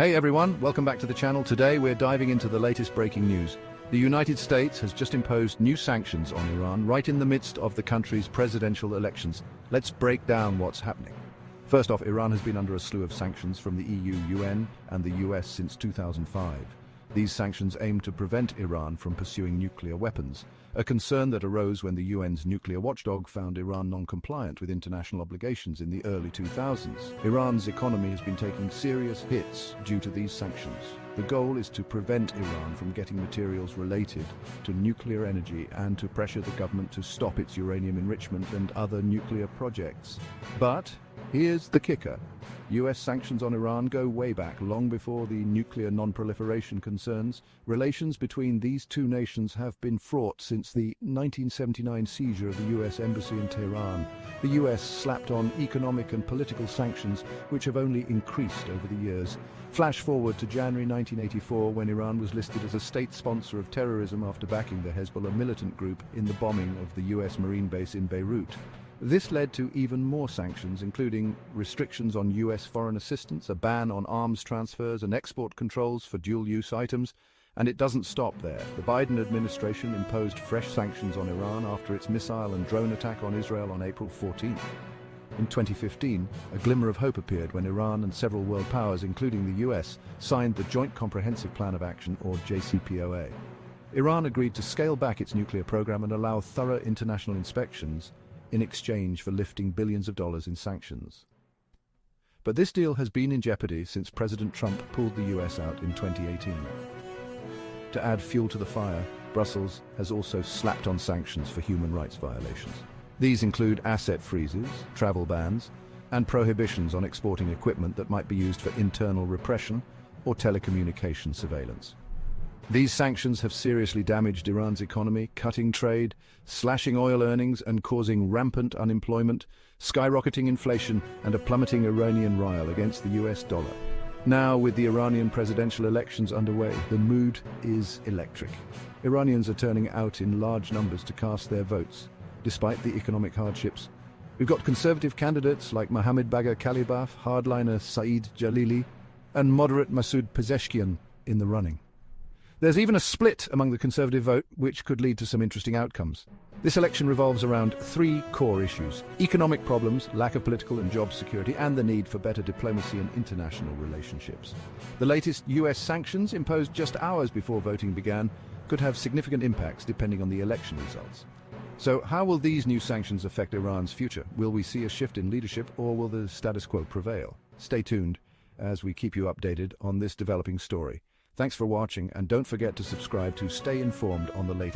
Hey everyone, welcome back to the channel. Today we're diving into the latest breaking news. The United States has just imposed new sanctions on Iran right in the midst of the country's presidential elections. Let's break down what's happening. First off, Iran has been under a slew of sanctions from the EU, UN, and the US since 2005. These sanctions aim to prevent Iran from pursuing nuclear weapons, a concern that arose when the UN's nuclear watchdog found Iran non-compliant with international obligations in the early 2000s. Iran's economy has been taking serious hits due to these sanctions. The goal is to prevent Iran from getting materials related to nuclear energy and to pressure the government to stop its uranium enrichment and other nuclear projects. But here's the kicker. US sanctions on Iran go way back, long before the nuclear non-proliferation concerns. Relations between these two nations have been fraught since the 1979 seizure of the US embassy in Tehran. The US slapped on economic and political sanctions, which have only increased over the years. Flash forward to January 1984, when Iran was listed as a state sponsor of terrorism after backing the Hezbollah militant group in the bombing of the US Marine base in Beirut. This led to even more sanctions, including restrictions on US foreign assistance, a ban on arms transfers and export controls for dual-use items. And it doesn't stop there. The Biden administration imposed fresh sanctions on Iran after its missile and drone attack on Israel on April 14th. In 2015, a glimmer of hope appeared when Iran and several world powers, including the US, signed the Joint Comprehensive Plan of Action, or JCPOA. Iran agreed to scale back its nuclear program and allow thorough international inspections in exchange for lifting billions of dollars in sanctions. But this deal has been in jeopardy since President Trump pulled the US out in 2018. To add fuel to the fire, Brussels has also slapped on sanctions for human rights violations. These include asset freezes, travel bans, and prohibitions on exporting equipment that might be used for internal repression or telecommunication surveillance. These sanctions have seriously damaged Iran's economy, cutting trade, slashing oil earnings and causing rampant unemployment, skyrocketing inflation and a plummeting Iranian rial against the US dollar. Now, with the Iranian presidential elections underway, the mood is electric. Iranians are turning out in large numbers to cast their votes, despite the economic hardships. We've got conservative candidates like Mohammad Bagher Kalibaf, hardliner Saeed Jalili, and moderate Masoud Pezeshkian in the running. There's even a split among the conservative vote, which could lead to some interesting outcomes. This election revolves around three core issues: economic problems, lack of political and job security, and the need for better diplomacy and international relationships. The latest US sanctions, imposed just hours before voting began, could have significant impacts depending on the election results. So how will these new sanctions affect Iran's future? Will we see a shift in leadership, or will the status quo prevail? Stay tuned as we keep you updated on this developing story. Thanks for watching, and don't forget to subscribe to stay informed on the latest